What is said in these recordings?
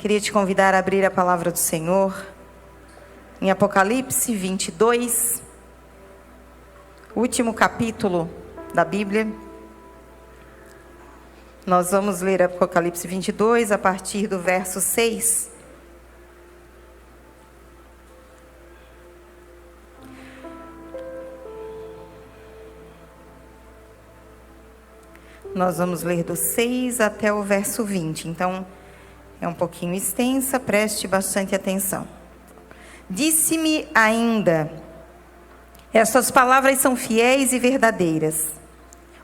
Queria te convidar a abrir a palavra do Senhor em Apocalipse 22, último capítulo da Bíblia. Nós vamos ler Apocalipse 22 a partir do verso 6. Nós vamos ler do 6 até o verso 20, então é um pouquinho extensa, preste bastante atenção. Disse-me ainda: estas palavras são fiéis e verdadeiras.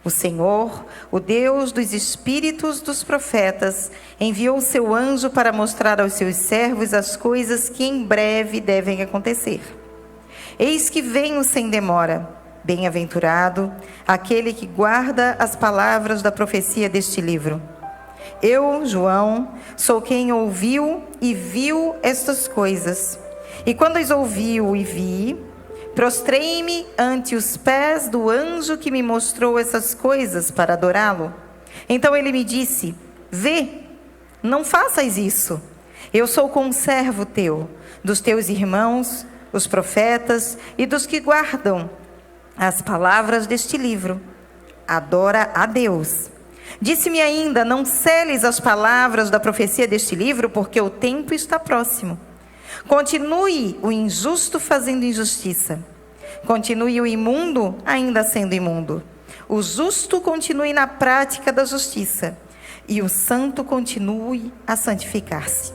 O Senhor, o Deus dos espíritos dos profetas, enviou o seu anjo para mostrar aos seus servos as coisas que em breve devem acontecer. Eis que venho sem demora. Bem-aventurado aquele que guarda as palavras da profecia deste livro. Eu, João, sou quem ouviu e viu estas coisas. E quando as ouviu e vi, prostrei-me ante os pés do anjo que me mostrou essas coisas para adorá-lo. Então ele me disse: vê, não faças isso. Eu sou conservo teu, dos teus irmãos, os profetas e dos que guardam as palavras deste livro. Adora a Deus. Disse-me ainda: não seles as palavras da profecia deste livro, porque o tempo está próximo. Continue o injusto fazendo injustiça. Continue o imundo ainda sendo imundo. O justo continue na prática da justiça. E o santo continue a santificar-se.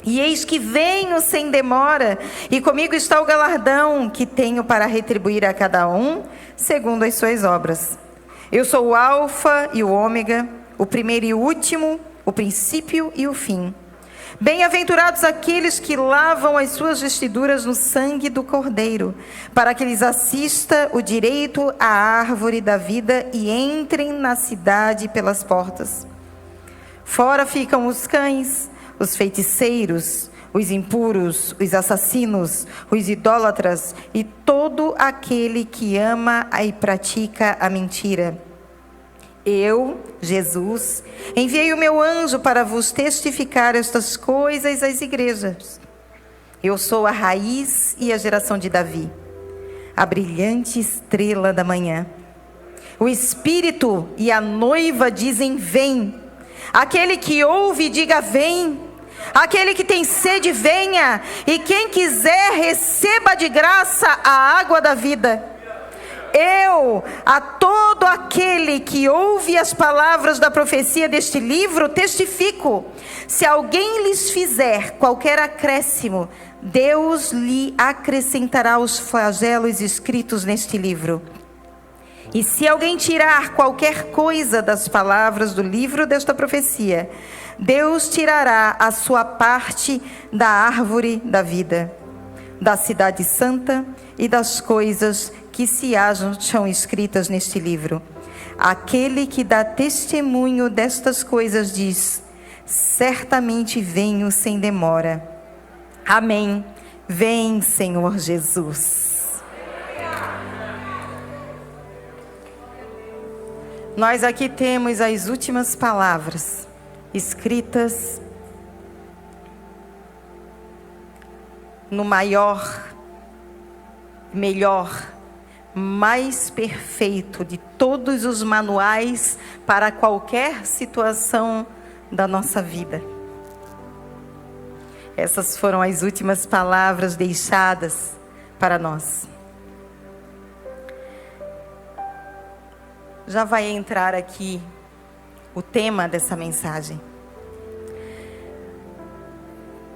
E eis que venho sem demora, e comigo está o galardão que tenho para retribuir a cada um segundo as suas obras. Eu sou o Alfa e o Ômega, o primeiro e o último, o princípio e o fim. Bem-aventurados aqueles que lavam as suas vestiduras no sangue do Cordeiro, para que lhes assista o direito à árvore da vida e entrem na cidade pelas portas. Fora ficam os cães, os feiticeiros, os impuros, os assassinos, os idólatras e todo aquele que ama e pratica a mentira. Eu, Jesus, enviei o meu anjo para vos testificar estas coisas às igrejas. Eu sou a raiz e a geração de Davi, a brilhante estrela da manhã. O Espírito e a noiva dizem: vem. Aquele que ouve, diga: vem. Aquele que tem sede, venha. E quem quiser, receba de graça a água da vida. Eu, a todo aquele que ouve as palavras da profecia deste livro, testifico: se alguém lhes fizer qualquer acréscimo, Deus lhe acrescentará os flagelos escritos neste livro. E se alguém tirar qualquer coisa das palavras do livro desta profecia, Deus tirará a sua parte da árvore da vida, da cidade santa e das coisas que se acham escritas neste livro. Aquele que dá testemunho destas coisas diz: certamente venho sem demora. Amém. Vem, Senhor Jesus. Nós aqui temos as últimas palavras escritas no maior, melhor, mais perfeito de todos os manuais para qualquer situação da nossa vida. Essas foram as últimas palavras deixadas para nós. Já vai entrar aqui o tema dessa mensagem.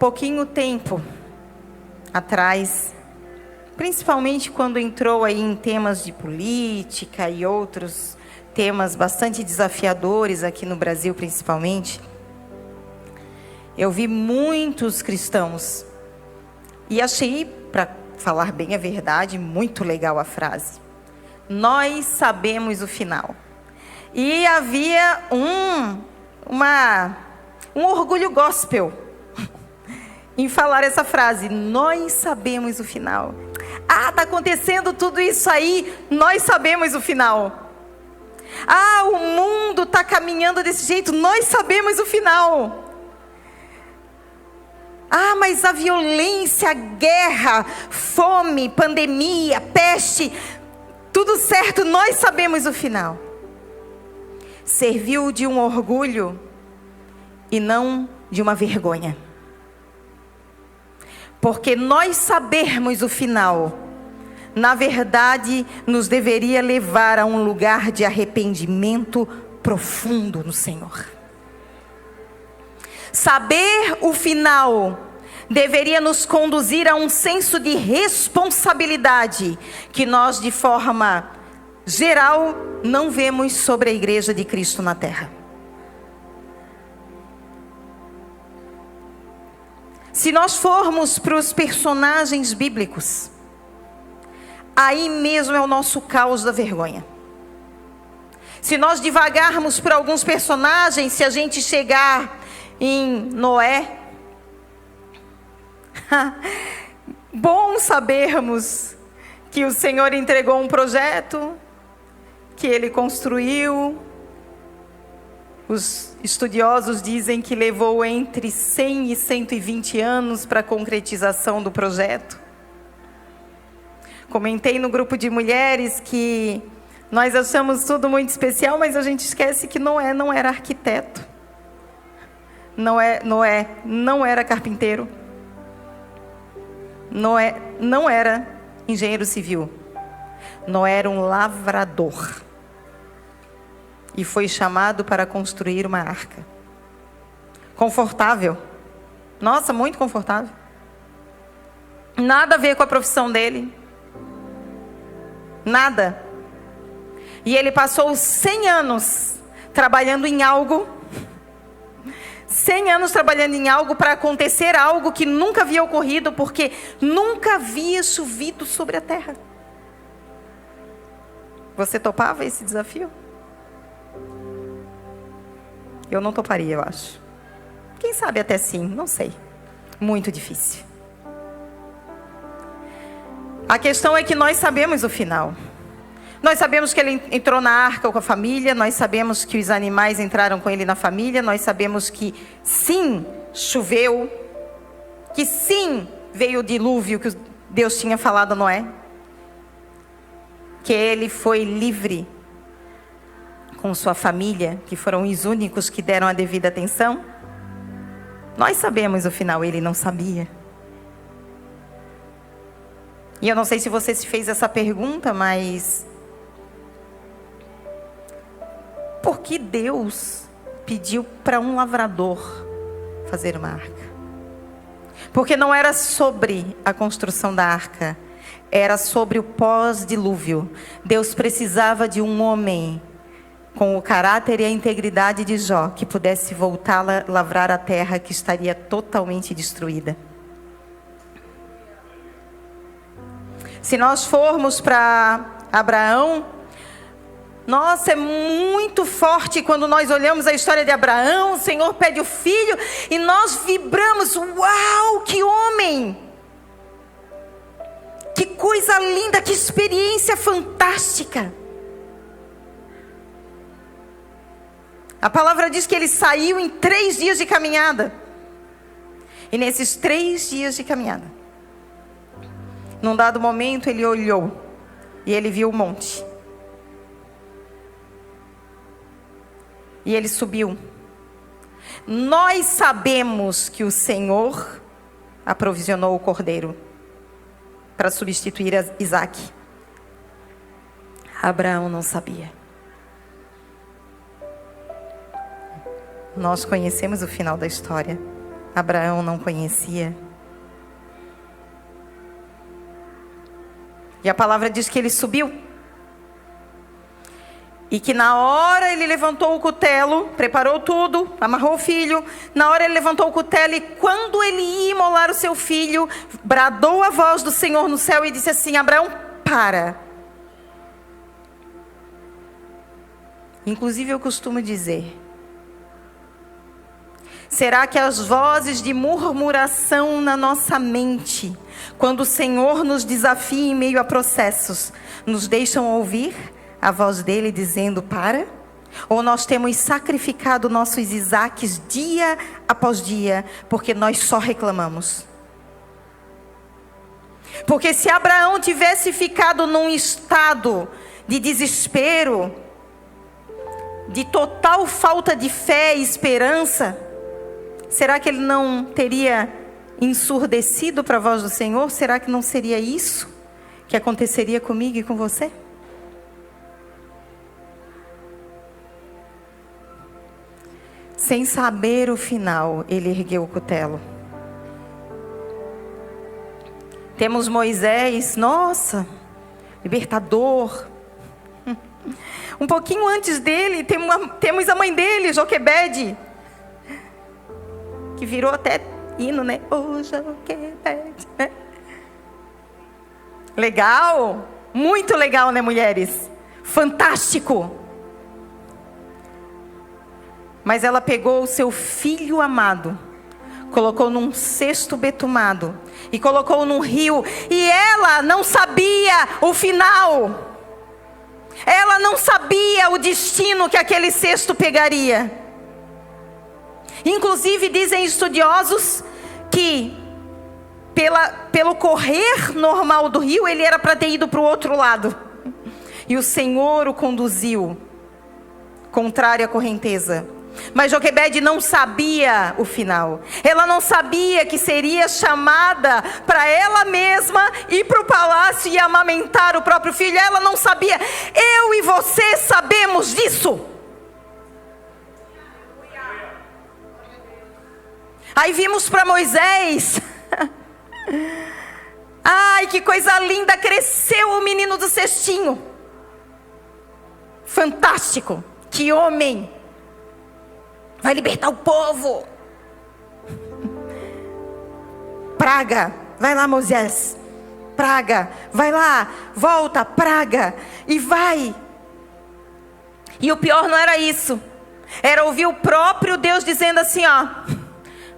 Pouquinho tempo atrás, principalmente quando entrou aí em temas de política e outros temas bastante desafiadores aqui no Brasil principalmente, eu vi muitos cristãos e achei, para falar bem a verdade, muito legal a frase: nós sabemos o final. E havia um orgulho gospel em falar essa frase: nós sabemos o final. Ah, está acontecendo tudo isso aí, nós sabemos o final. Ah, o mundo está caminhando desse jeito, nós sabemos o final. Ah, mas a violência, a guerra, fome, pandemia, peste, tudo certo, nós sabemos o final. Serviu de um orgulho e não de uma vergonha. Porque nós sabermos o final, na verdade, nos deveria levar a um lugar de arrependimento profundo no Senhor. Saber o final deveria nos conduzir a um senso de responsabilidade que nós, de forma geral, não vemos sobre a Igreja de Cristo na Terra. Se nós formos para os personagens bíblicos, aí mesmo é o nosso caos da vergonha. Se nós divagarmos por alguns personagens, se a gente chegar em Noé, bom sabermos que o Senhor entregou um projeto, que ele construiu. Os estudiosos dizem que levou entre 100 e 120 anos para a concretização do projeto. Comentei no grupo de mulheres que nós achamos tudo muito especial, mas a gente esquece que Noé não era arquiteto. Noé não era carpinteiro. Noé não era engenheiro civil. Noé era um lavrador. E foi chamado para construir uma arca. Confortável. Nossa, muito confortável. Nada a ver com a profissão dele. Nada. E ele passou 100 anos trabalhando em algo. 100 anos trabalhando em algo para acontecer algo que nunca havia ocorrido, porque nunca havia chovido sobre a terra. Você topava esse desafio? Eu não toparia, eu acho. Quem sabe até sim, não sei. Muito difícil. A questão é que nós sabemos o final. Nós sabemos que ele entrou na arca com a família, nós sabemos que os animais entraram com ele na família, nós sabemos que sim, choveu, que sim, veio o dilúvio que Deus tinha falado a Noé, que ele foi livre com sua família, que foram os únicos que deram a devida atenção. Nós sabemos o final, ele não sabia. E eu não sei se você se fez essa pergunta, mas por que Deus pediu para um lavrador fazer uma arca? Porque não era sobre a construção da arca, era sobre o pós-dilúvio. Deus precisava de um homem com o caráter e a integridade de Jó, que pudesse voltar a lavrar a terra que estaria totalmente destruída. Se nós formos para Abraão, nossa, é muito forte quando nós olhamos a história de Abraão. O Senhor pede o filho e nós vibramos. Uau, que homem! Que coisa linda, que experiência fantástica! A palavra diz que ele saiu em 3 dias de caminhada. E nesses 3 dias de caminhada, num dado momento ele olhou e ele viu o monte. E ele subiu. Nós sabemos que o Senhor aprovisionou o cordeiro para substituir Isaac. Abraão não sabia. Nós conhecemos o final da história. Abraão não conhecia. E a palavra diz que ele subiu. E que na hora ele levantou o cutelo, preparou tudo, amarrou o filho. Na hora ele levantou o cutelo e quando ele ia imolar o seu filho, bradou a voz do Senhor no céu e disse assim: Abraão, para. Inclusive eu costumo dizer: será que as vozes de murmuração na nossa mente, quando o Senhor nos desafia em meio a processos, nos deixam ouvir a voz dele dizendo para? Ou nós temos sacrificado nossos Isaques dia após dia, porque nós só reclamamos? Porque se Abraão tivesse ficado num estado de desespero, de total falta de fé e esperança, será que ele não teria ensurdecido para a voz do Senhor? Será que não seria isso que aconteceria comigo e com você? Sem saber o final, ele ergueu o cutelo. Temos Moisés, nossa, libertador. Um pouquinho antes dele, temos a mãe dele, Joquebede, que virou até hino, né? Ô, Joquebede, né? Legal, muito legal, né, mulheres? Fantástico. Mas ela pegou o seu filho amado, colocou num cesto betumado e colocou num rio, e ela não sabia o final. Ela não sabia o destino que aquele cesto pegaria. Inclusive dizem estudiosos que pelo correr normal do rio, ele era para ter ido para o outro lado. E o Senhor o conduziu contrário à correnteza. Mas Joquebede não sabia o final. Ela não sabia que seria chamada para ela mesma ir para o palácio e amamentar o próprio filho. Ela não sabia. Eu e você sabemos disso. Aí vimos para Moisés. Ai, que coisa linda, cresceu o menino do cestinho. Fantástico, que homem. Vai libertar o povo. Praga, vai lá, Moisés. Praga, vai lá, volta, praga, e vai. E o pior não era isso. Era ouvir o próprio Deus dizendo assim, ó: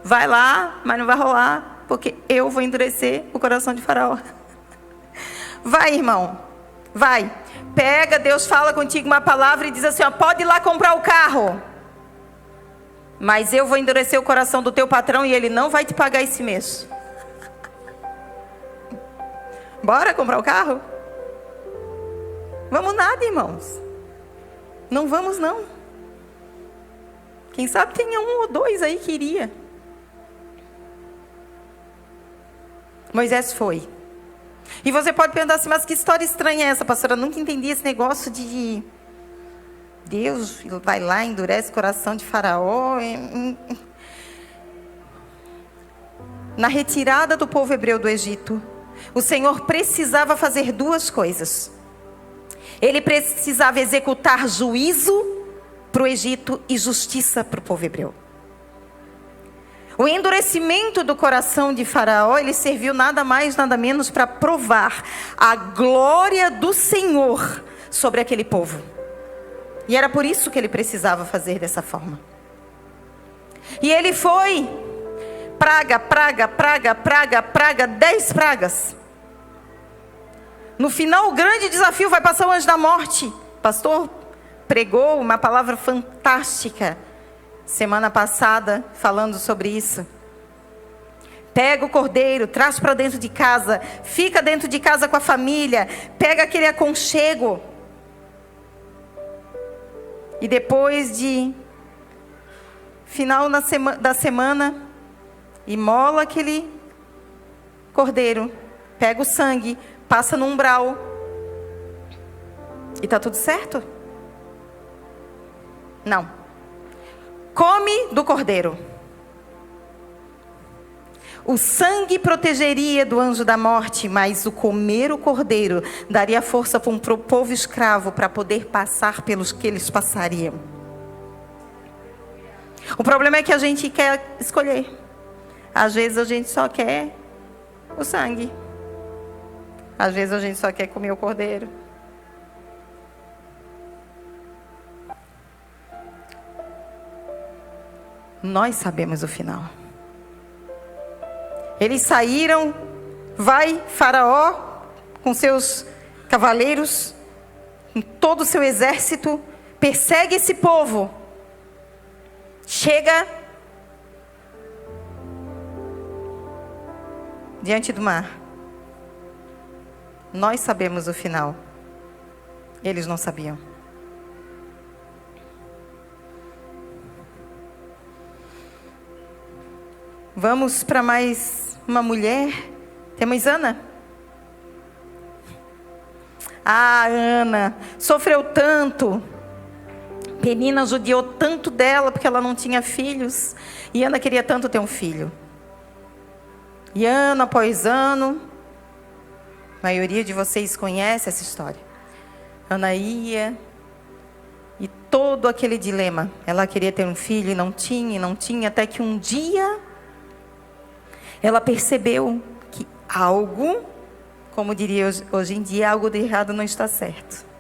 vai lá, mas não vai rolar, porque eu vou endurecer o coração de Faraó. Vai, irmão, vai. Pega, Deus fala contigo uma palavra e diz assim, ó: pode ir lá comprar o carro. Mas eu vou endurecer o coração do teu patrão e ele não vai te pagar esse mês. Bora comprar o carro? Vamos nada, irmãos. Não vamos, não. Quem sabe tenha um ou dois aí que iria. Moisés foi. E você pode perguntar assim, mas que história estranha é essa, pastora? Eu nunca entendi esse negócio de Deus vai lá, endurece o coração de Faraó. Na retirada do povo hebreu do Egito, o Senhor precisava fazer duas coisas. Ele precisava executar juízo para o Egito e justiça para o povo hebreu. O endurecimento do coração de Faraó, ele serviu nada mais, nada menos para provar a glória do Senhor sobre aquele povo. E era por isso que ele precisava fazer dessa forma. E ele foi, praga, 10 pragas. No final, o grande desafio vai passar o anjo da morte. O pastor pregou uma palavra fantástica semana passada, falando sobre isso. Pega o cordeiro, traz para dentro de casa, fica dentro de casa com a família, pega aquele aconchego. E depois de final da semana, imola aquele cordeiro, pega o sangue, passa no umbral. E está tudo certo? Não. Come do cordeiro. O sangue protegeria do anjo da morte, mas o comer o cordeiro daria força para um povo escravo para poder passar pelos que eles passariam. O problema é que a gente quer escolher. Às vezes a gente só quer o sangue. Às vezes a gente só quer comer o cordeiro. Nós sabemos o final. Eles saíram, vai Faraó com seus cavaleiros, com todo o seu exército, persegue esse povo, chega diante do mar. Nós sabemos o final. Eles não sabiam. Vamos para mais uma mulher. Temos Ana. Ah, Ana sofreu tanto. Penina judiou tanto dela porque ela não tinha filhos. E Ana queria tanto ter um filho. E ano após ano, a maioria de vocês conhece essa história. Ana ia, e todo aquele dilema. Ela queria ter um filho e não tinha, até que um dia ela percebeu que algo, como diria hoje em dia, algo de errado não está certo.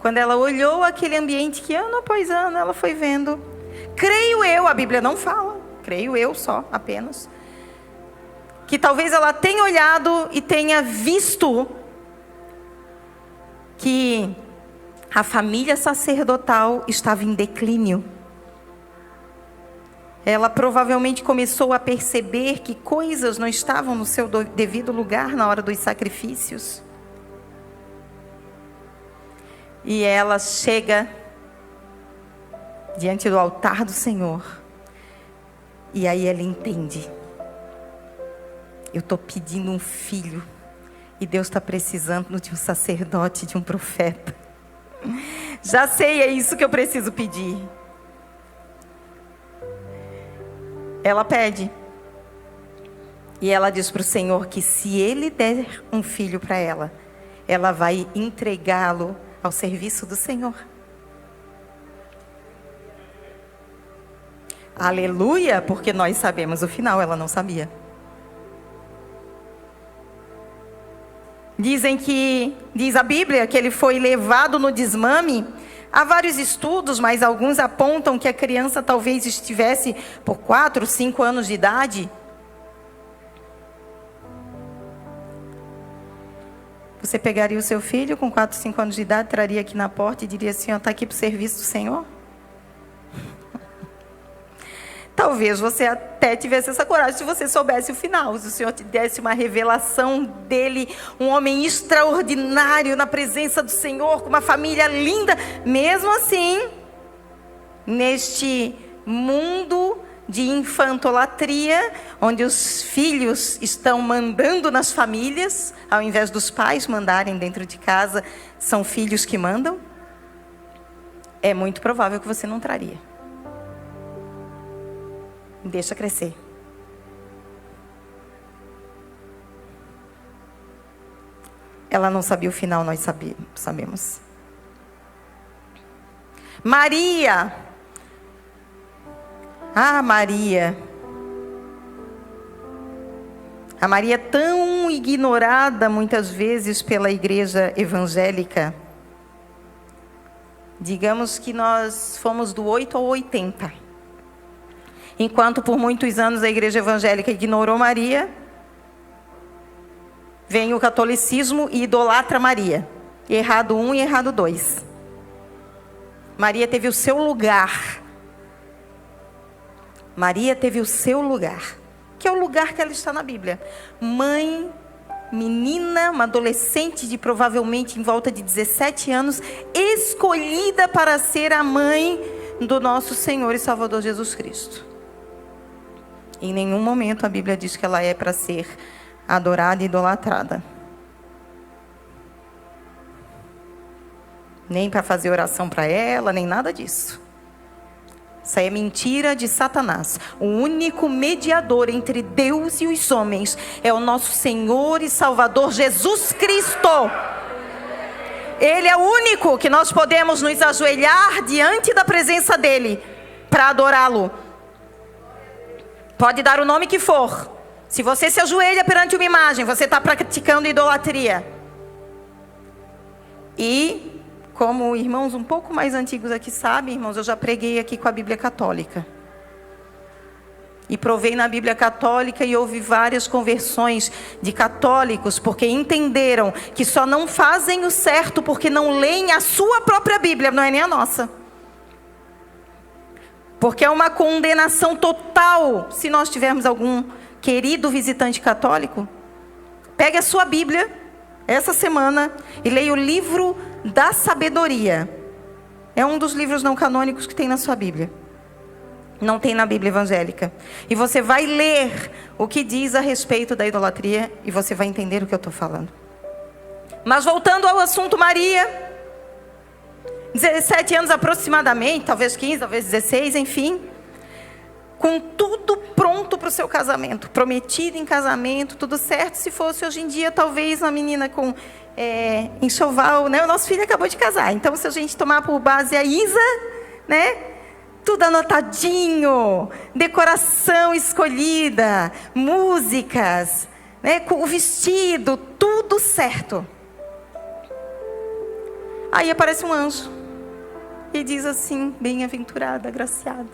Quando ela olhou aquele ambiente que ano após ano ela foi vendo, creio eu, a Bíblia não fala, creio eu só, apenas, que talvez ela tenha olhado e tenha visto que a família sacerdotal estava em declínio. Ela provavelmente começou a perceber que coisas não estavam no seu devido lugar na hora dos sacrifícios. E ela chega diante do altar do Senhor. E aí ela entende. Eu estou pedindo um filho. E Deus está precisando de um sacerdote, de um profeta. Já sei, é isso que eu preciso pedir. Ela pede. E ela diz para o Senhor que se Ele der um filho para ela, ela vai entregá-lo ao serviço do Senhor. Aleluia, porque nós sabemos o final, ela não sabia. Diz a Bíblia que ele foi levado no desmame. Há vários estudos, mas alguns apontam que a criança talvez estivesse por 4, 5 anos de idade. Você pegaria o seu filho com 4, 5 anos de idade, traria aqui na porta e diria assim, está aqui para o serviço do Senhor? Talvez você até tivesse essa coragem se você soubesse o final. Se o Senhor te desse uma revelação dele, um homem extraordinário na presença do Senhor, com uma família linda. Mesmo assim, neste mundo de infantolatria, onde os filhos estão mandando nas famílias, ao invés dos pais mandarem dentro de casa, são filhos que mandam, é muito provável que você não traria. Deixa crescer. Ela não sabia o final, nós sabemos. Maria. Ah, Maria. A Maria tão ignorada muitas vezes pela igreja evangélica. Digamos que nós fomos do 8 ao 80. Enquanto por muitos anos a igreja evangélica ignorou Maria, vem o catolicismo e idolatra Maria. Errado 1 e errado 2. Maria teve o seu lugar. Maria teve o seu lugar, que é o lugar que ela está na Bíblia. Mãe, menina, uma adolescente de provavelmente em volta de 17 anos, escolhida para ser a mãe do nosso Senhor e Salvador Jesus Cristo. Em nenhum momento a Bíblia diz que ela é para ser adorada e idolatrada. Nem para fazer oração para ela, nem nada disso. Isso aí é mentira de Satanás. O único mediador entre Deus e os homens é o nosso Senhor e Salvador Jesus Cristo. Ele é o único que nós podemos nos ajoelhar diante da presença dele para adorá-lo. Pode dar o nome que for. Se você se ajoelha perante uma imagem, você está praticando idolatria. E, como irmãos um pouco mais antigos aqui sabem, irmãos, eu já preguei aqui com a Bíblia Católica. E provei na Bíblia Católica e houve várias conversões de católicos, porque entenderam que só não fazem o certo porque não leem a sua própria Bíblia, não é nem a nossa. Porque é uma condenação total. Se nós tivermos algum querido visitante católico, pegue a sua Bíblia essa semana e leia o livro da sabedoria. É um dos livros não canônicos que tem na sua Bíblia. Não tem na Bíblia evangélica. E você vai ler o que diz a respeito da idolatria e você vai entender o que eu estou falando. Mas voltando ao assunto Maria, 17 anos aproximadamente, talvez 15, talvez 16, enfim, com tudo pronto para o seu casamento, prometida em casamento, tudo certo. Se fosse hoje em dia, talvez uma menina com enxoval, né? O nosso filho acabou de casar, então se a gente tomar por base a Isa, né? Tudo anotadinho, decoração escolhida, músicas, né? O vestido, tudo certo. Aí aparece um anjo e diz assim: bem-aventurada, agraciada.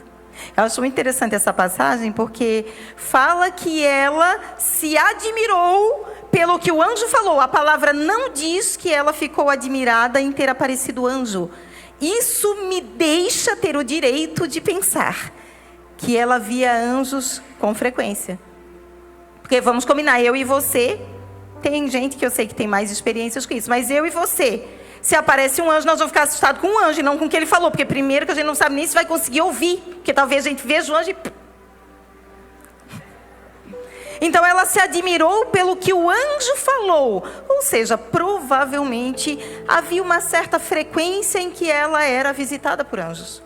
Eu acho muito interessante essa passagem, porque fala que ela se admirou pelo que o anjo falou. A palavra não diz que ela ficou admirada em ter aparecido o anjo. Isso me deixa ter o direito de pensar que ela via anjos com frequência. Porque vamos combinar, eu e você, tem gente que eu sei que tem mais experiências com isso, mas eu e você, se aparece um anjo, nós vamos ficar assustados com o anjo e não com o que ele falou. Porque primeiro que a gente não sabe nem se vai conseguir ouvir. Porque talvez a gente veja o anjo e... Então ela se admirou pelo que o anjo falou. Ou seja, provavelmente havia uma certa frequência em que ela era visitada por anjos.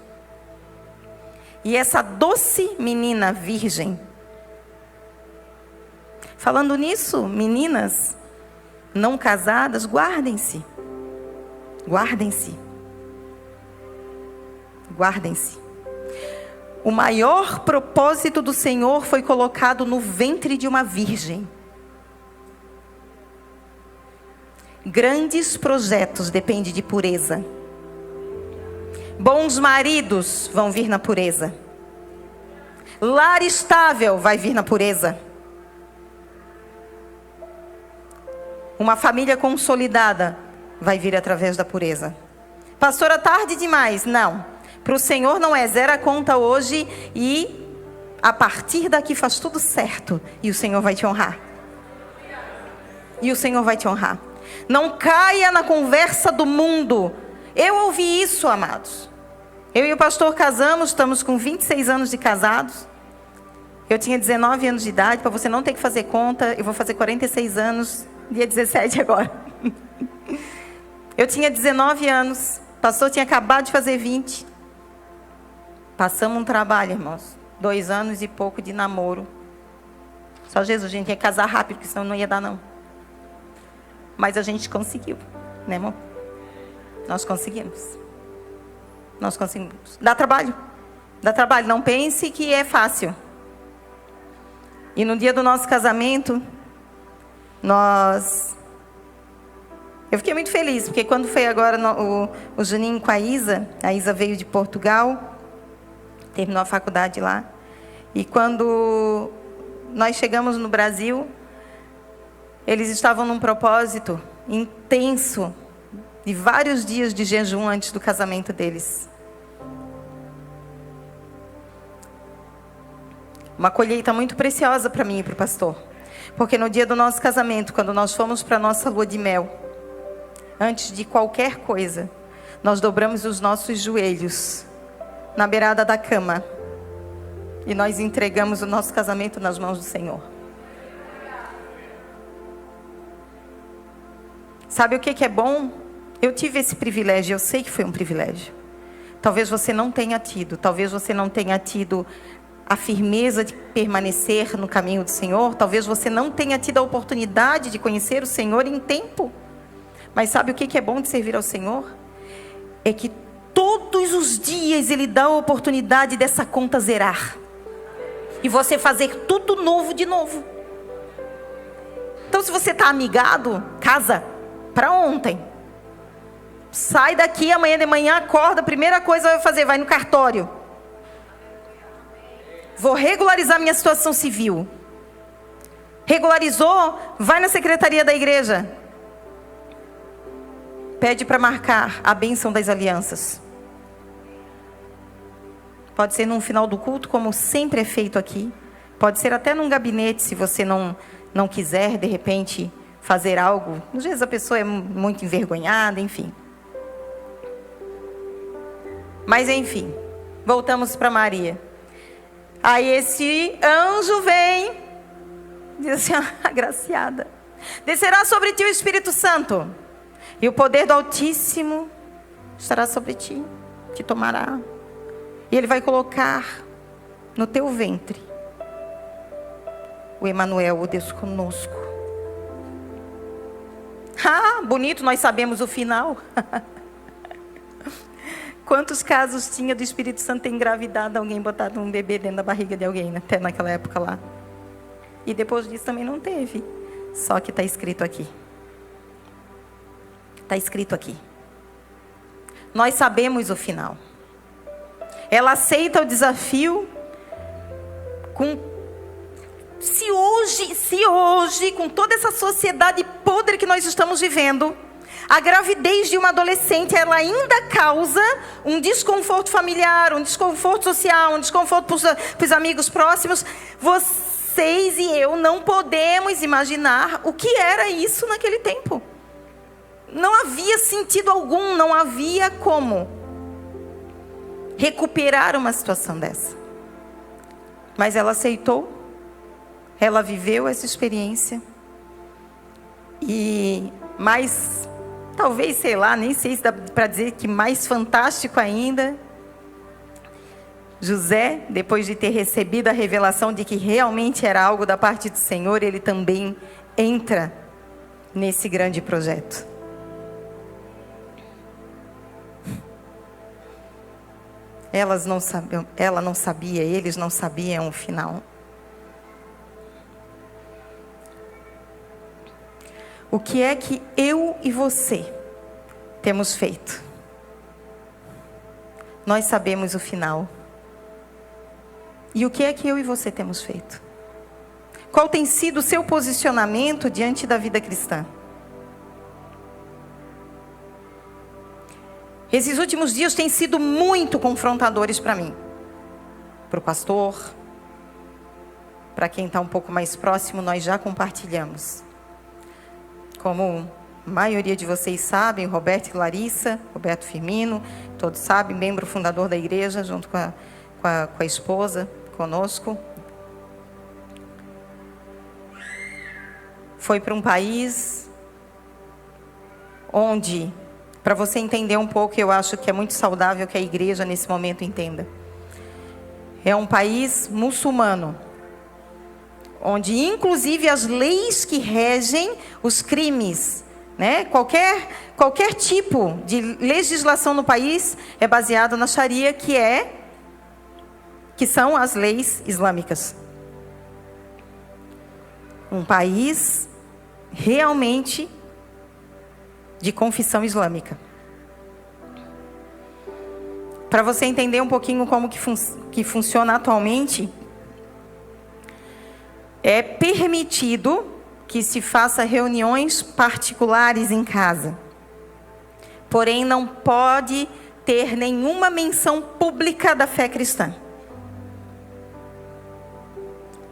E essa doce menina virgem. Falando nisso, meninas não casadas, guardem-se. Guardem-se. Guardem-se. O maior propósito do Senhor foi colocado no ventre de uma virgem. Grandes projetos dependem de pureza. Bons maridos vão vir na pureza. Lar estável vai vir na pureza. Uma família consolidada vai vir através da pureza. Pastora, tarde demais. Não. Para o Senhor não é zero a conta hoje e a partir daqui faz tudo certo. E o Senhor vai te honrar. E o Senhor vai te honrar. Não caia na conversa do mundo. Eu ouvi isso, amados. Eu e o pastor casamos, estamos com 26 anos de casados. Eu tinha 19 anos de idade, para você não ter que fazer conta, eu vou fazer 46 anos, dia 17 agora. Eu tinha 19 anos, o pastor tinha acabado de fazer 20. Passamos um trabalho, irmãos. 2 anos e pouco de namoro. Só Jesus, a gente ia casar rápido, porque senão não ia dar não. Mas a gente conseguiu, né, irmão? Nós conseguimos. Nós conseguimos. Dá trabalho. Dá trabalho. Não pense que é fácil. E no dia do nosso casamento, eu fiquei muito feliz, porque quando foi agora o Juninho com a Isa veio de Portugal, terminou a faculdade lá. E quando nós chegamos no Brasil, eles estavam num propósito intenso, de vários dias de jejum antes do casamento deles. Uma colheita muito preciosa para mim e para o pastor. Porque no dia do nosso casamento, quando nós fomos para a nossa lua de mel, antes de qualquer coisa, nós dobramos os nossos joelhos na beirada da cama. E nós entregamos o nosso casamento nas mãos do Senhor. Sabe o que é bom? Eu tive esse privilégio, eu sei que foi um privilégio. Talvez você não tenha tido, talvez você não tenha tido a firmeza de permanecer no caminho do Senhor, talvez você não tenha tido a oportunidade de conhecer o Senhor em tempo. Mas sabe o que é bom de servir ao Senhor? É que todos os dias Ele dá a oportunidade dessa conta zerar. E você fazer tudo novo de novo. Então se você está amigado, casa para ontem. Sai daqui, amanhã de manhã acorda, a primeira coisa vai fazer, vai no cartório. Vou regularizar minha situação civil. Regularizou, vai na secretaria da igreja. Pede para marcar a bênção das alianças. Pode ser no final do culto, como sempre é feito aqui. Pode ser até num gabinete, se você não quiser, de repente, fazer algo. Às vezes a pessoa é muito envergonhada, enfim. Mas, enfim, voltamos para Maria. Aí esse anjo vem, diz assim, agraciada. Descerá sobre ti o Espírito Santo, e o poder do Altíssimo estará sobre ti, te tomará. E ele vai colocar no teu ventre o Emanuel, o Deus conosco. Ah, bonito, nós sabemos o final. Quantos casos tinha do Espírito Santo ter engravidado alguém, botado um bebê dentro da barriga de alguém, né? Até naquela época lá. E depois disso também não teve. Só que está escrito aqui. Está escrito aqui. Nós sabemos o final. Ela aceita o desafio se hoje, com toda essa sociedade podre que nós estamos vivendo, a gravidez de uma adolescente, ela ainda causa um desconforto familiar, um desconforto social, um desconforto para os amigos próximos. Vocês e eu não podemos imaginar o que era isso naquele tempo. Não havia sentido algum, não havia como recuperar uma situação dessa. Mas ela aceitou, ela viveu essa experiência. E mais, talvez, sei lá, nem sei se dá para dizer que mais fantástico ainda, José, depois de ter recebido a revelação de que realmente era algo da parte do Senhor, ele também entra nesse grande projeto. Ela não sabia, eles não sabiam o final. O que é que eu e você temos feito? Nós sabemos o final. E o que é que eu e você temos feito? Qual tem sido o seu posicionamento diante da vida cristã? Esses últimos dias têm sido muito confrontadores para mim. Para o pastor, para quem está um pouco mais próximo, nós já compartilhamos. Como a maioria de vocês sabem, Roberto e Larissa, Roberto Firmino, todos sabem, membro fundador da igreja, junto com a esposa, conosco. Foi para um país onde, para você entender um pouco, eu acho que é muito saudável que a igreja nesse momento entenda. É um país muçulmano, onde inclusive as leis que regem os crimes, né? Qualquer tipo de legislação no país é baseado na Sharia, que são as leis islâmicas. Um país realmente de confissão islâmica. Para você entender um pouquinho como que funciona atualmente, é permitido que se faça reuniões particulares em casa. Porém, não pode ter nenhuma menção pública da fé cristã.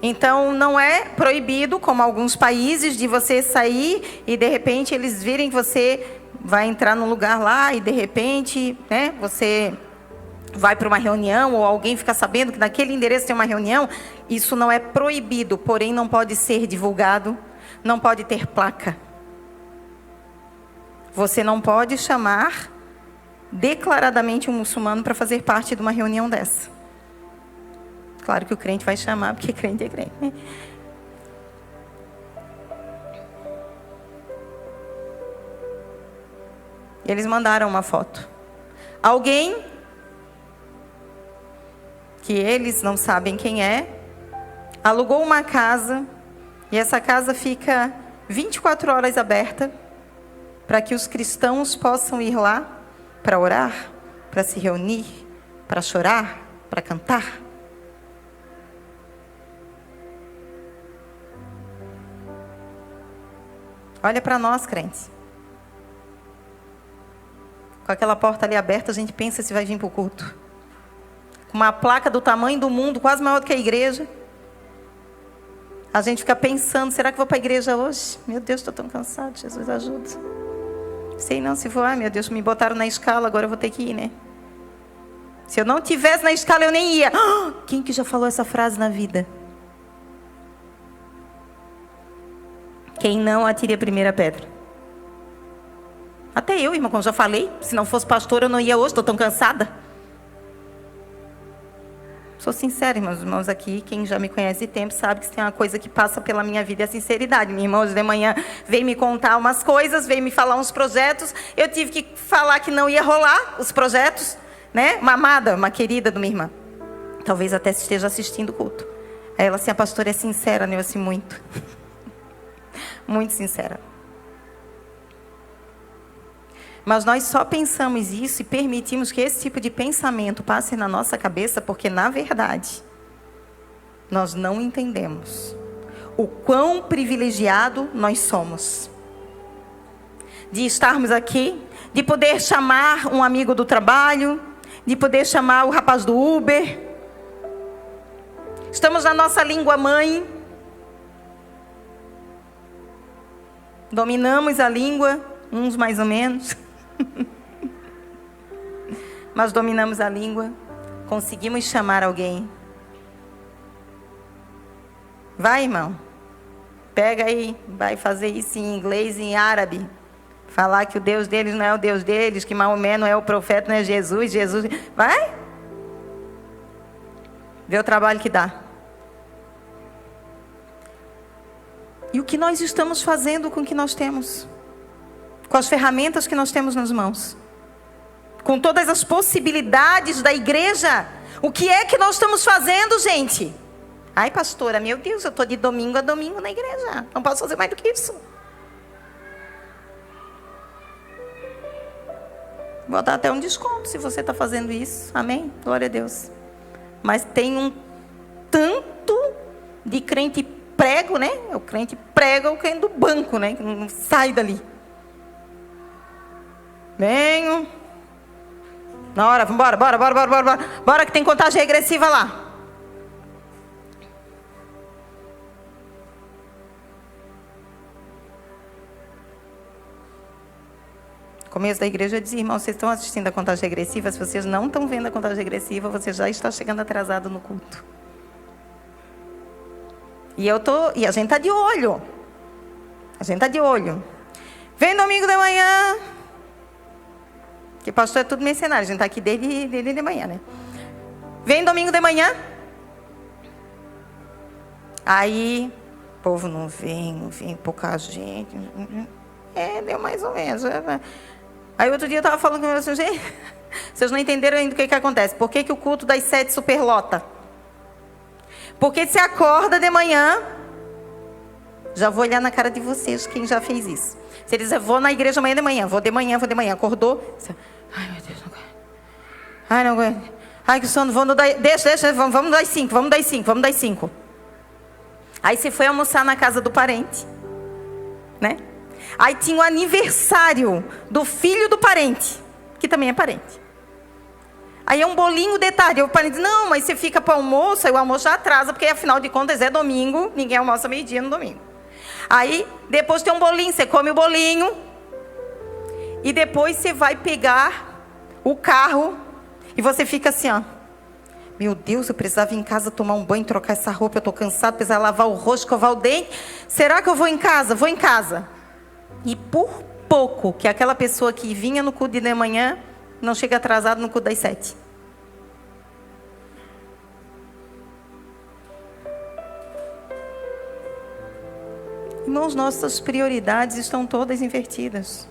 Então, não é proibido, como alguns países, de você sair e de repente eles virem que você vai entrar num lugar lá e de repente, né, você vai para uma reunião ou alguém fica sabendo que naquele endereço tem uma reunião. Isso não é proibido, porém não pode ser divulgado, não pode ter placa. Você não pode chamar declaradamente um muçulmano para fazer parte de uma reunião dessa. Claro que o crente vai chamar, porque crente é crente, né? Eles mandaram uma foto. Alguém, que eles não sabem quem é, alugou uma casa, e essa casa fica 24 horas aberta, para que os cristãos possam ir lá para orar, para se reunir, para chorar, para cantar. Olha para nós, crentes. Com aquela porta ali aberta, a gente pensa se vai vir para o culto. com uma placa do tamanho do mundo, quase maior do que a igreja. A gente fica pensando, será que vou para a igreja hoje? Meu Deus, estou tão cansado, Jesus ajuda. Sei não, se for, meu Deus, me botaram na escala, agora eu vou ter que ir, né? Se eu não tivesse na escala, eu nem ia. Quem que já falou essa frase na vida? Quem não, atire a primeira pedra. Até eu, irmão, como já falei, se não fosse pastor, eu não ia hoje, estou tão cansada. Sou sincera, irmãos aqui, quem já me conhece de tempo sabe que se tem uma coisa que passa pela minha vida é a sinceridade. Minha irmã hoje de manhã veio me contar umas coisas, veio me falar uns projetos, eu tive que falar que não ia rolar os projetos, né? Uma amada, uma querida de minha irmã, talvez até esteja assistindo o culto. Aí ela assim, a pastora é sincera, né? Eu assim, muito. Muito sincera. Mas nós só pensamos isso e permitimos que esse tipo de pensamento passe na nossa cabeça porque, na verdade, nós não entendemos o quão privilegiado nós somos. De estarmos aqui, de poder chamar um amigo do trabalho, de poder chamar o rapaz do Uber. Estamos na nossa língua mãe. Dominamos a língua, uns mais ou menos. Mas dominamos a língua, conseguimos chamar alguém. Vai, irmão, pega aí, vai fazer isso em inglês e em árabe. Falar que o Deus deles não é o Deus deles, que Maomé não é o profeta, não é Jesus, Jesus... Vai! Vê o trabalho que dá. E o que nós estamos fazendo com o que nós temos? Com as ferramentas que nós temos nas mãos, com todas as possibilidades da igreja, o que é que nós estamos fazendo, gente? Ai, pastora, meu Deus, eu estou de domingo a domingo na igreja, não posso fazer mais do que isso. Vou dar até um desconto se você está fazendo isso, amém? Glória a Deus. Mas tem um tanto de crente prego, né? O crente prega, o crente do banco, né? Que não sai dali. Venho. Na hora, vambora, bora que tem contagem regressiva lá. Começo da igreja eu dizia, irmão, vocês estão assistindo a contagem regressiva? Se vocês não estão vendo a contagem regressiva, você já está chegando atrasado no culto. E a gente está de olho. A gente está de olho. Vem domingo de manhã. Que pastor é tudo mercenário, a gente está aqui desde de manhã, né? Vem domingo de manhã. Aí, o povo não vem, pouca gente. Deu mais ou menos. Aí outro dia eu estava falando com eles assim, gente, vocês não entenderam ainda o que acontece. Por que o culto das 7 superlota? Porque você acorda de manhã, já vou olhar na cara de vocês, quem já fez isso. Você diz, eu vou na igreja amanhã de manhã, vou de manhã, acordou. Você, ai, meu Deus, não aguento. Ai, não aguento. Ai, que sono, vamos dar 5. Aí você foi almoçar na casa do parente, né? Aí tinha o aniversário do filho do parente, que também é parente. Aí é um bolinho de tarde. O parente diz, não, mas você fica para o almoço, aí o almoço já atrasa, porque afinal de contas é domingo, ninguém almoça meio-dia no domingo. Aí, depois tem um bolinho, você come o bolinho. E depois você vai pegar o carro. E você fica assim, ó. Meu Deus, eu precisava ir em casa tomar um banho, trocar essa roupa. Eu estou cansado, precisava lavar o rosto, escovar o dente. Será que eu vou em casa? Vou em casa. E por pouco que aquela pessoa que vinha no culto de manhã, não chega atrasado no culto das 7. Irmãos, nossas prioridades estão todas invertidas.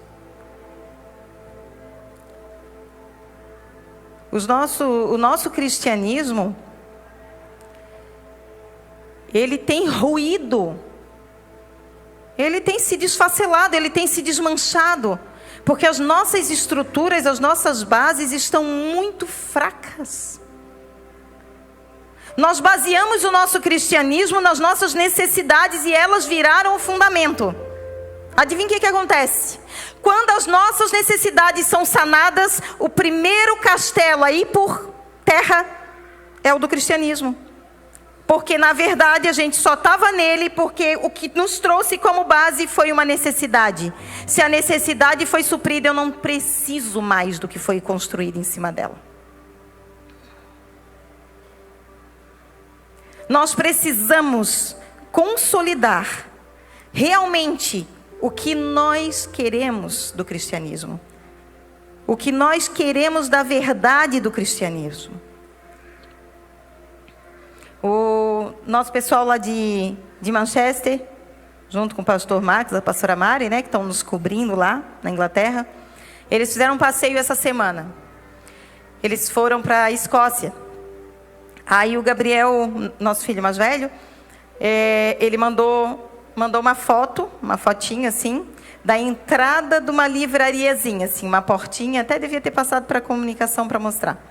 O nosso cristianismo, ele tem ruído. Ele tem se desfacelado, ele tem se desmanchado. Porque as nossas estruturas, as nossas bases estão muito fracas. Nós baseamos o nosso cristianismo nas nossas necessidades e elas viraram o fundamento. Adivinha o que acontece? Quando as nossas necessidades são sanadas, o primeiro castelo aí por terra é o do cristianismo. Porque, na verdade, a gente só estava nele porque o que nos trouxe como base foi uma necessidade. Se a necessidade foi suprida, eu não preciso mais do que foi construído em cima dela. Nós precisamos consolidar realmente o que nós queremos do cristianismo. O que nós queremos da verdade do cristianismo. O nosso pessoal lá de Manchester, junto com o pastor Max, a pastora Mari, né, que estão nos cobrindo lá na Inglaterra, eles fizeram um passeio essa semana. Eles foram para a Escócia. Aí o Gabriel, nosso filho mais velho, ele mandou uma fotinha assim, da entrada de uma livrariazinha, assim, uma portinha, até devia ter passado para a comunicação para mostrar.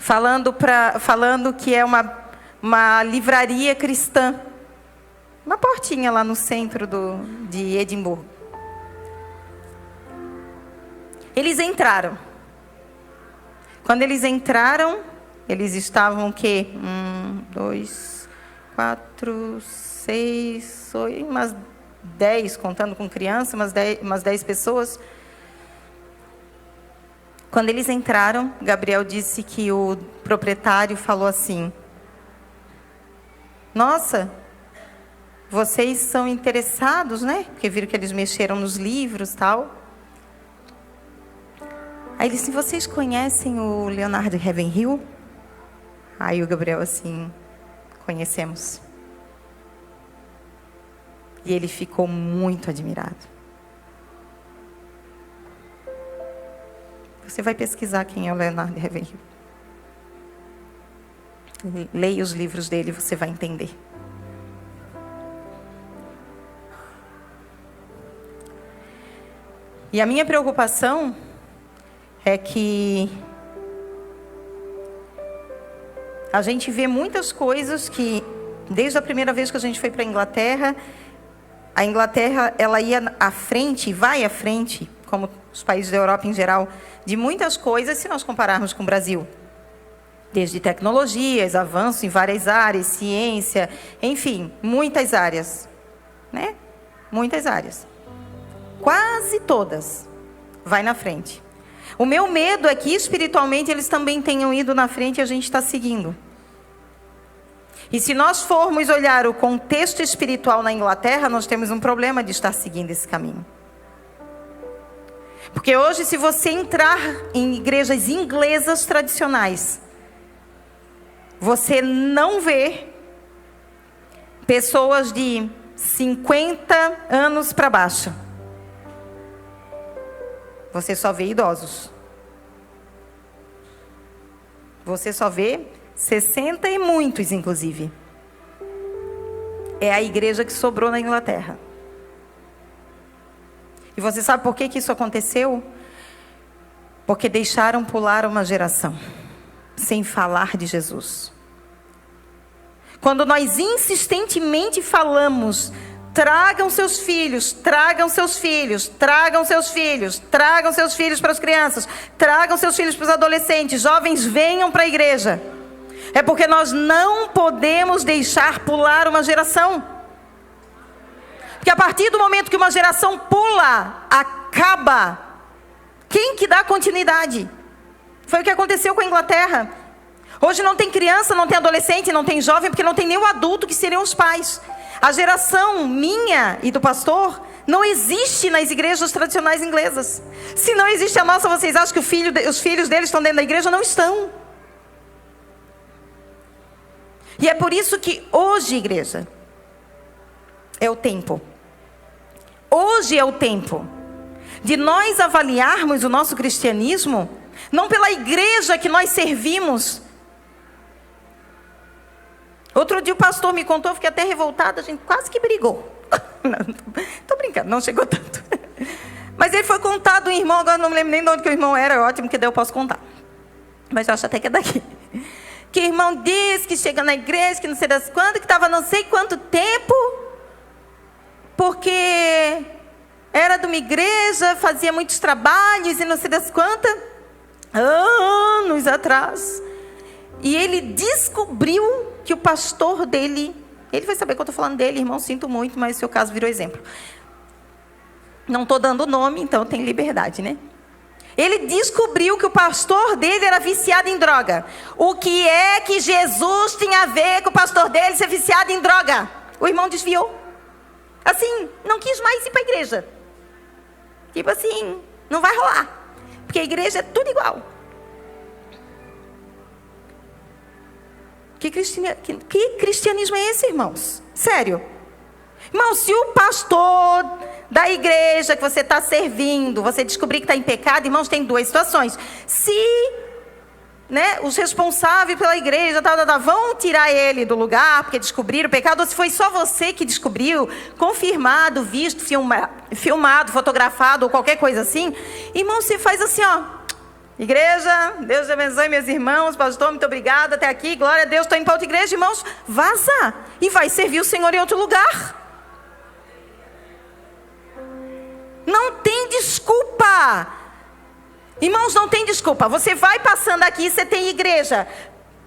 Falando que é uma livraria cristã. Uma portinha lá no centro de Edimburgo. Eles entraram. Quando eles entraram, eles estavam o quê? 1, 2, 4, 6, 8, umas 10, contando com criança, umas 10 pessoas. Quando eles entraram, Gabriel disse que o proprietário falou assim: nossa, vocês são interessados, né? Porque viram que eles mexeram nos livros e tal. Aí ele disse: vocês conhecem o Leonardo Ravenhill? Aí o Gabriel assim: conhecemos. E ele ficou muito admirado. Você vai pesquisar quem é o Leonardo Ravenhill. Leia os livros dele, você vai entender. E a minha preocupação é que a gente vê muitas coisas que, desde a primeira vez que a gente foi para a Inglaterra ela ia à frente, vai à frente, como os países da Europa em geral, de muitas coisas, se nós compararmos com o Brasil. Desde tecnologias, avanço em várias áreas, ciência, enfim, muitas áreas. Né? Muitas áreas. Quase todas. Vai na frente. O meu medo é que espiritualmente eles também tenham ido na frente e a gente está seguindo. E se nós formos olhar o contexto espiritual na Inglaterra, nós temos um problema de estar seguindo esse caminho. Porque hoje, se você entrar em igrejas inglesas tradicionais, você não vê pessoas de 50 anos para baixo. Você só vê idosos. Você só vê 60 e muitos, inclusive. É a igreja que sobrou na Inglaterra. E você sabe por que isso aconteceu? Porque deixaram pular uma geração, sem falar de Jesus. Quando nós insistentemente falamos: tragam seus filhos, tragam seus filhos, tragam seus filhos, tragam seus filhos para as crianças, tragam seus filhos para os adolescentes, jovens, venham para a igreja. É porque nós não podemos deixar pular uma geração. Porque a partir do momento que uma geração pula, acaba. Quem que dá continuidade? Foi o que aconteceu com a Inglaterra. Hoje não tem criança, não tem adolescente, não tem jovem, porque não tem nenhum adulto que seriam os pais. A geração minha e do pastor não existe nas igrejas tradicionais inglesas. Se não existe a nossa, vocês acham que os filhos deles estão dentro da igreja? Não estão. E é por isso que hoje, igreja, é o tempo. Hoje é o tempo de nós avaliarmos o nosso cristianismo, não pela igreja que nós servimos. Outro dia o pastor me contou, eu fiquei até revoltada, a gente quase que brigou. Estou brincando, não chegou tanto. Mas ele foi contar do irmão, agora não me lembro nem de onde que o irmão era, ótimo que daí eu posso contar. Mas eu acho até que é daqui. Que o irmão disse que chega na igreja, que não sei das quantas, que estava não sei quanto tempo, porque era de uma igreja, fazia muitos trabalhos e não sei das quantas, anos atrás. E ele descobriu que o pastor dele... Ele vai saber que eu estou falando dele, irmão, sinto muito, mas o seu caso virou exemplo. Não estou dando nome, então tem liberdade, né? Ele descobriu que o pastor dele era viciado em droga. O que é que Jesus tinha a ver com o pastor dele ser viciado em droga? O irmão desviou. Assim, não quis mais ir para a igreja. Tipo assim, não vai rolar. Porque a igreja é tudo igual. Que cristianismo é esse, irmãos? Sério. Irmão, se o pastor da igreja que você está servindo, você descobrir que está em pecado, irmãos, tem duas situações. Se os responsáveis pela igreja vão tirar ele do lugar, porque descobriram o pecado, ou se foi só você que descobriu, confirmado, visto, filmado, fotografado, ou qualquer coisa assim, irmão, você faz assim, ó. Igreja, Deus abençoe meus irmãos, pastor, muito obrigado, até aqui, glória a Deus, estou indo para outra igreja, irmãos, vaza, e vai servir o Senhor em outro lugar. Não tem desculpa. Irmãos, não tem desculpa. Você vai passando aqui, você tem igreja.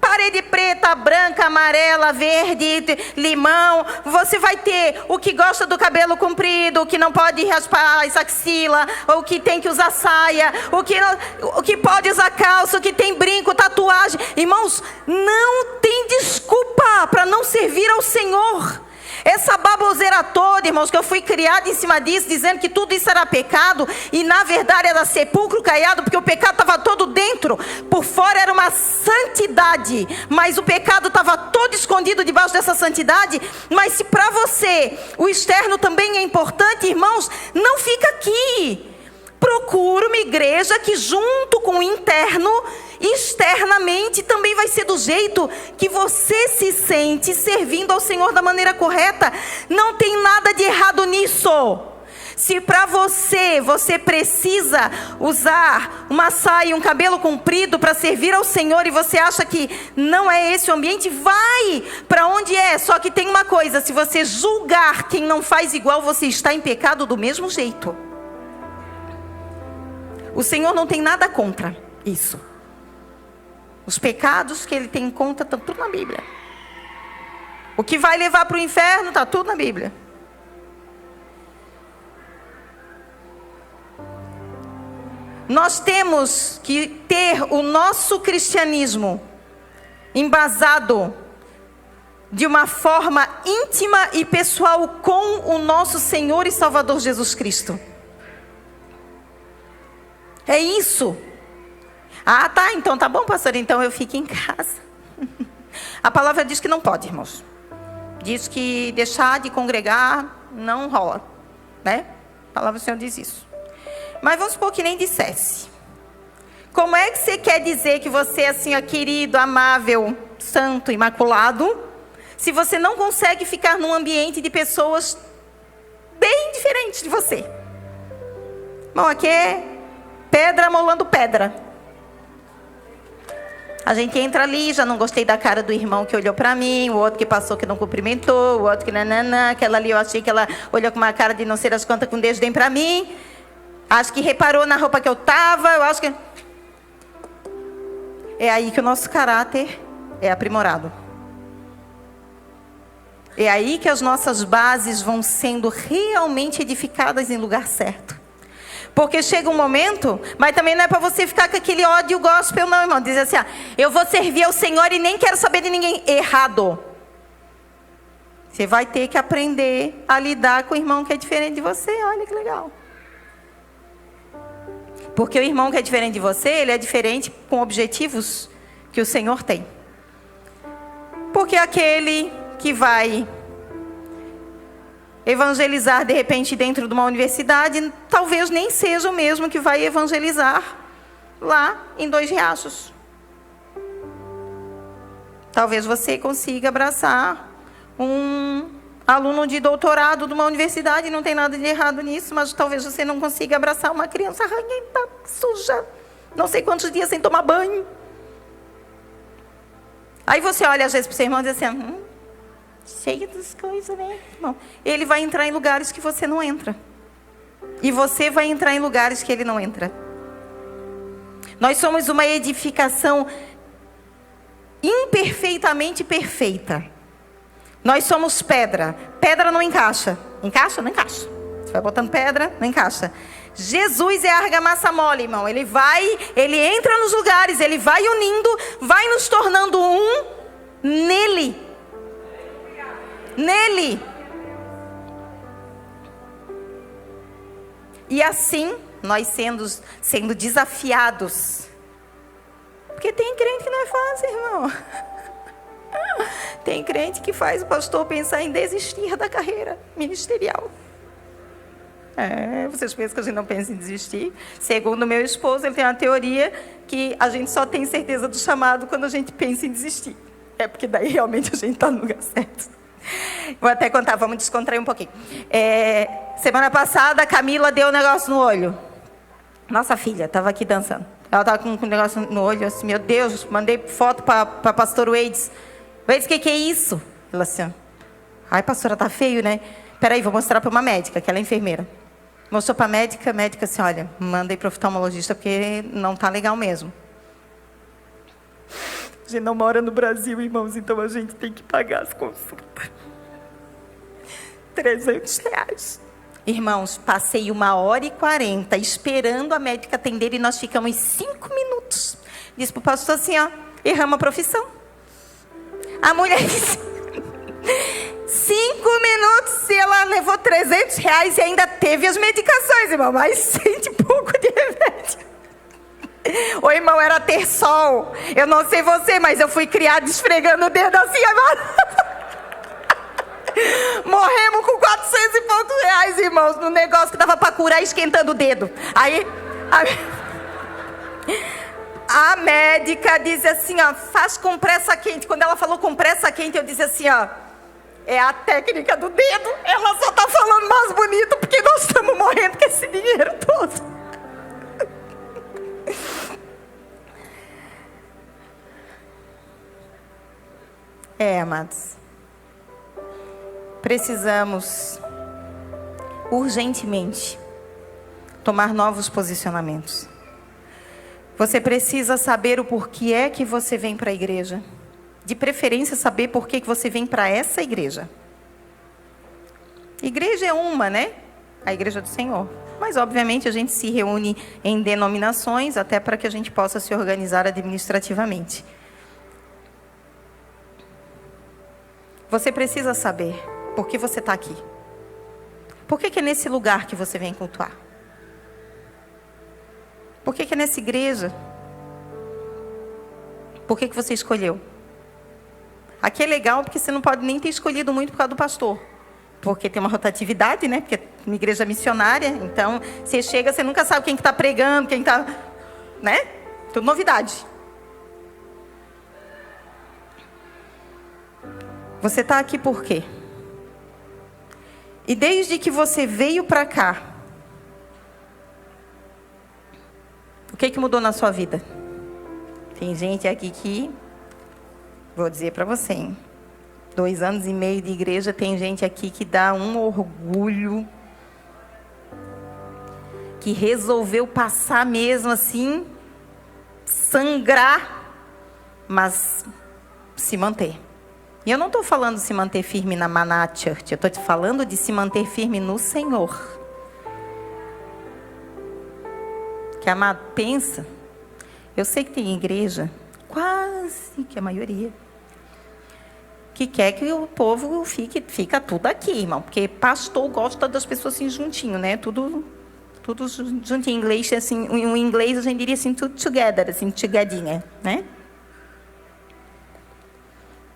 Parede preta, branca, amarela, verde, limão. Você vai ter o que gosta do cabelo comprido, o que não pode raspar as axilas, o que tem que usar saia, o que pode usar calça, o que tem brinco, tatuagem. Irmãos, não tem desculpa para não servir ao Senhor. Essa baboseira toda, irmãos, que eu fui criado em cima disso, dizendo que tudo isso era pecado, e na verdade era sepulcro caiado, porque o pecado estava todo dentro, por fora era uma santidade, mas o pecado estava todo escondido debaixo dessa santidade. Mas se para você o externo também é importante, irmãos, não fica aqui. Procura uma igreja que junto com o interno, externamente também vai ser do jeito que você se sente servindo ao Senhor da maneira correta. Não tem nada de errado nisso. Se para você precisa usar uma saia e um cabelo comprido para servir ao Senhor, e você acha que não é esse o ambiente, vai para onde é. Só que tem uma coisa, se você julgar quem não faz igual, você está em pecado do mesmo jeito. O Senhor não tem nada contra isso. Os pecados que Ele tem em conta estão tudo na Bíblia. O que vai levar para o inferno está tudo na Bíblia. Nós temos que ter o nosso cristianismo embasado de uma forma íntima e pessoal com o nosso Senhor e Salvador Jesus Cristo. É isso. Ah, tá, então tá bom, pastor, então eu fico em casa. A palavra diz que não pode, irmãos. Diz que deixar de congregar não rola, né? A palavra do Senhor diz isso. Mas vamos supor que nem dissesse. Como é que você quer dizer que você é assim, ó, querido, amável, santo, imaculado, se você não consegue ficar num ambiente de pessoas bem diferentes de você? Bom, aqui é pedra molando pedra. A gente entra ali, já não gostei da cara do irmão que olhou para mim, o outro que passou que não cumprimentou, o outro que nananã, aquela ali eu achei que ela olhou com uma cara de não sei as quantas com desdém para mim. Acho que reparou na roupa que eu tava, eu acho que... É aí que o nosso caráter é aprimorado. É aí que as nossas bases vão sendo realmente edificadas em lugar certo. Porque chega um momento, mas também não é para você ficar com aquele ódio gospel não, irmão. Dizer assim, eu vou servir ao Senhor e nem quero saber de ninguém. Errado. Você vai ter que aprender a lidar com o irmão que é diferente de você. Olha que legal. Porque o irmão que é diferente de você, ele é diferente com objetivos que o Senhor tem. Porque aquele que vai evangelizar de repente dentro de uma universidade, talvez nem seja o mesmo que vai evangelizar lá em Dois Riachos. Talvez você consiga abraçar um aluno de doutorado de uma universidade, não tem nada de errado nisso, mas talvez você não consiga abraçar uma criança arranhenta, suja, não sei quantos dias sem tomar banho. Aí você olha às vezes para o seu irmão e diz assim, cheio das coisas, né? Bom, ele vai entrar em lugares que você não entra. E você vai entrar em lugares que ele não entra. Nós somos uma edificação imperfeitamente perfeita. Nós somos pedra. Pedra não encaixa. Encaixa? Não encaixa. Você vai botando pedra, não encaixa. Jesus é a argamassa mole, irmão. Ele entra nos lugares, ele vai unindo, vai nos tornando um nele. Nele. E assim, nós sendo desafiados. Porque tem crente que não é fácil, irmão. Tem crente que faz o pastor pensar em desistir da carreira ministerial. Vocês pensam que a gente não pensa em desistir? Segundo meu esposo, ele tem uma teoria que a gente só tem certeza do chamado quando a gente pensa em desistir. É porque daí realmente a gente está no lugar certo. Vou até contar, vamos descontrair um pouquinho. Semana passada, a Camila deu um negócio no olho. Nossa filha estava aqui dançando. Ela estava com um negócio no olho, assim, meu Deus, mandei foto para pastor Wades. Wades, o que é isso? Ela assim, ai, pastora, tá feio, né? Peraí, vou mostrar para uma médica, que ela é enfermeira. Mostrou para a médica assim, olha, mandei para o oftalmologista porque não tá legal mesmo. A gente não mora no Brasil, irmãos, então a gente tem que pagar as consultas. R$300. Irmãos, passei 1h40 esperando a médica atender e nós ficamos 5 minutos. Disse para o pastor assim, ó, erramos a profissão. A mulher disse, 5 minutos e ela levou R$300 e ainda teve as medicações, irmão, mais 100 e pouco de remédio. O irmão, era ter sol. Eu não sei você, mas eu fui criado esfregando o dedo assim agora. Morremos com 400 e poucos reais, irmãos, no negócio que dava para curar esquentando o dedo. Aí a médica disse assim, ó, faz compressa quente. Quando ela falou compressa quente, eu disse assim, ó, é a técnica do dedo. Ela só tá falando mais bonito porque nós estamos morrendo com esse dinheiro todo. Amados, precisamos urgentemente tomar novos posicionamentos. Você precisa saber o porquê é que você vem para a igreja. De preferência, saber por que você vem para essa igreja. Igreja é uma, né? A igreja do Senhor. Mas, obviamente, a gente se reúne em denominações, até para que a gente possa se organizar administrativamente. Você precisa saber por que você está aqui. Por que é nesse lugar que você vem cultuar? Por que é nessa igreja? Por que você escolheu? Aqui é legal porque você não pode nem ter escolhido muito por causa do pastor. Porque tem uma rotatividade, né? Porque é uma igreja missionária. Então, você chega, você nunca sabe quem está pregando, quem está... né? Tudo novidade. Você está aqui por quê? E desde que você veio para cá, o que mudou na sua vida? Tem gente aqui que, vou dizer para você, hein? 2 anos e meio de igreja, tem gente aqui que dá um orgulho, que resolveu passar mesmo assim, sangrar, mas se manter. E eu não estou falando de se manter firme na Maná Church, eu estou te falando de se manter firme no Senhor. Que, amado, pensa, eu sei que tem igreja, quase que a maioria, que quer que o povo fica tudo aqui, irmão. Porque pastor gosta das pessoas assim juntinho, né? Tudo juntinho. Em inglês, assim, em inglês a gente diria assim, tudo together, assim, together, né?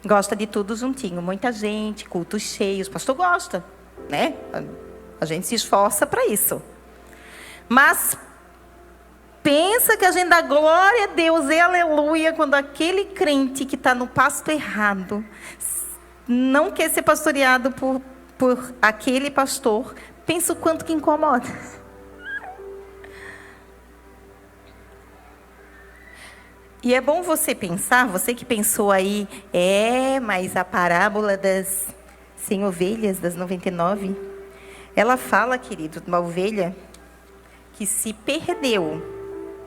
Gosta de tudo juntinho. Muita gente, cultos cheios. Pastor gosta, né? A gente se esforça para isso. Mas pensa que a gente dá glória a Deus e aleluia quando aquele crente que está no pasto errado não quer ser pastoreado por aquele pastor. Pensa o quanto que incomoda. E é bom você pensar, você que pensou aí, mas a parábola das 100 ovelhas, das 99, ela fala, querido, de uma ovelha que se perdeu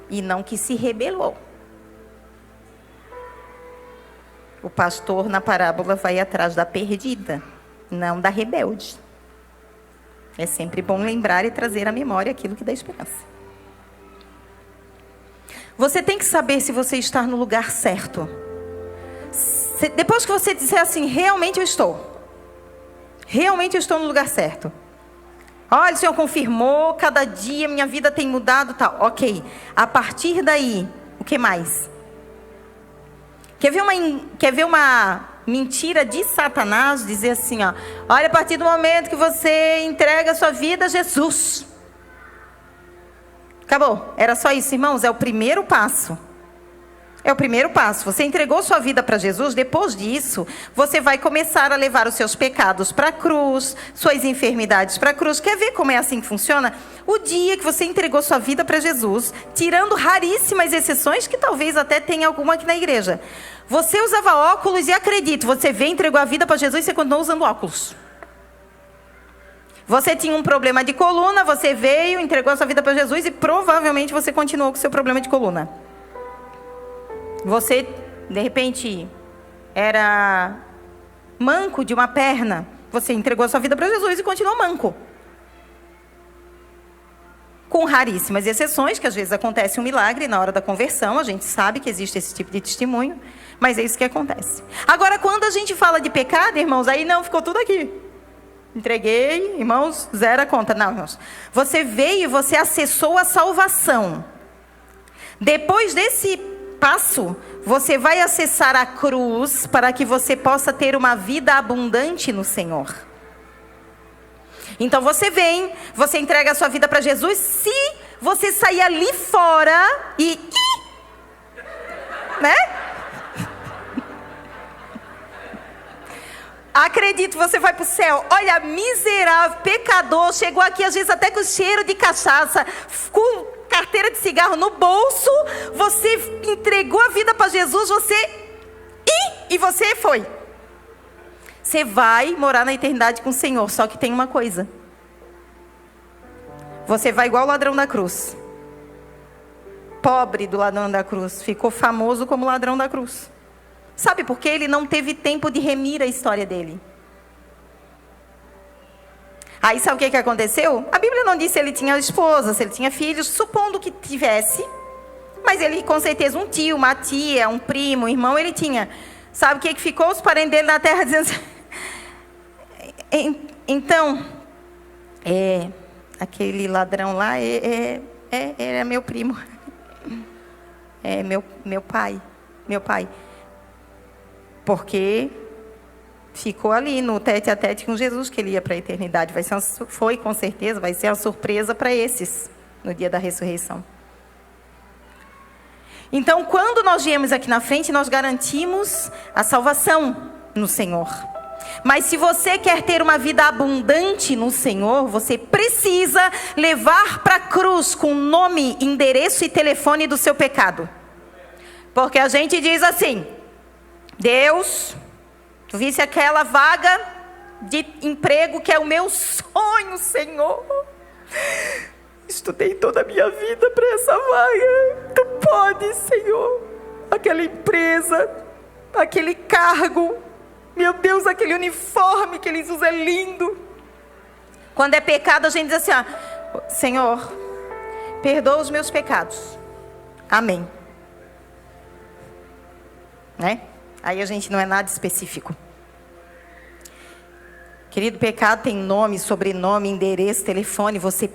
e não que se rebelou. O pastor na parábola vai atrás da perdida, não da rebelde. É sempre bom lembrar e trazer à memória aquilo que dá esperança. Você tem que saber se você está no lugar certo. Depois que você disser assim, realmente eu estou. Realmente eu estou no lugar certo. Olha, o Senhor confirmou, cada dia minha vida tem mudado, tal. Ok, a partir daí, o que mais? Quer ver uma mentira de Satanás? Dizer assim, ó, olha, a partir do momento que você entrega a sua vida a Jesus. Acabou, era só isso, irmãos, é o primeiro passo. É o primeiro passo. Você entregou sua vida para Jesus, depois disso, você vai começar a levar os seus pecados para a cruz, suas enfermidades para a cruz. Quer ver como é assim que funciona? O dia que você entregou sua vida para Jesus, tirando raríssimas exceções, que talvez até tenha alguma aqui na igreja. Você usava óculos e acredito, você veio, entregou a vida para Jesus e você continuou usando óculos. Você tinha um problema de coluna, você veio, entregou a sua vida para Jesus e provavelmente você continuou com o seu problema de coluna. Você, de repente, era manco de uma perna. Você entregou a sua vida para Jesus e continuou manco. Com raríssimas exceções, que às vezes acontece um milagre na hora da conversão. A gente sabe que existe esse tipo de testemunho, mas é isso que acontece. Agora, quando a gente fala de pecado, irmãos, aí não, ficou tudo aqui. Entreguei, irmãos, zero a conta. Não, irmãos. Você veio e você acessou a salvação. Depois desse passo, você vai acessar a cruz para que você possa ter uma vida abundante no Senhor. Então você vem, você entrega a sua vida para Jesus. Se você sair ali fora né? Acredito, você vai para o céu. Olha, miserável, pecador, chegou aqui às vezes até com cheiro de cachaça, com carteira de cigarro no bolso, você entregou a vida para Jesus, e você foi. Você vai morar na eternidade com o Senhor, só que tem uma coisa. Você vai igual o ladrão da cruz. Pobre do ladrão da cruz, ficou famoso como ladrão da cruz. Sabe por quê? Ele não teve tempo de remir a história dele. Aí sabe o que aconteceu? A Bíblia não diz se ele tinha esposa, se ele tinha filhos, supondo que tivesse. Mas ele com certeza um tio, uma tia, um primo, um irmão, ele tinha. Sabe o que ficou? Os parentes dele na terra dizendo assim, então, aquele ladrão lá era meu primo. É meu pai. Porque ficou ali no tete a tete com Jesus, que ele ia para a eternidade. Foi com certeza, vai ser uma surpresa para esses, no dia da ressurreição. Então, quando nós viemos aqui na frente, nós garantimos a salvação no Senhor. Mas se você quer ter uma vida abundante no Senhor, você precisa levar para a cruz com nome, endereço e telefone do seu pecado. Porque a gente diz assim, Deus, tu visse aquela vaga de emprego que é o meu sonho, Senhor. Estudei toda a minha vida para essa vaga. Tu pode, Senhor. Aquela empresa, aquele cargo, meu Deus, aquele uniforme que eles usam é lindo. Quando é pecado, a gente diz assim, Senhor, perdoa os meus pecados. Amém. Né? Aí a gente não é nada específico. Querido, pecado tem nome, sobrenome, endereço, telefone. Você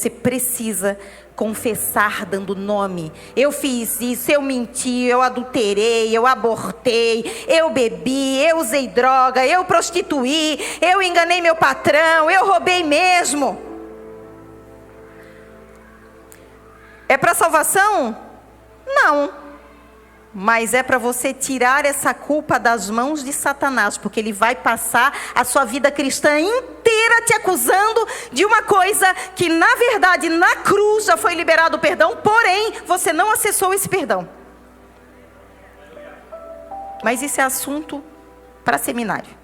precisa confessar dando nome. Eu fiz isso, eu menti, eu adulterei, eu abortei, eu bebi, eu usei droga, eu prostituí, eu enganei meu patrão, eu roubei mesmo. É para salvação? Não. Mas é para você tirar essa culpa das mãos de Satanás, porque ele vai passar a sua vida cristã inteira te acusando de uma coisa que, na verdade, na cruz já foi liberado o perdão, porém, você não acessou esse perdão. Mas isso é assunto para seminário.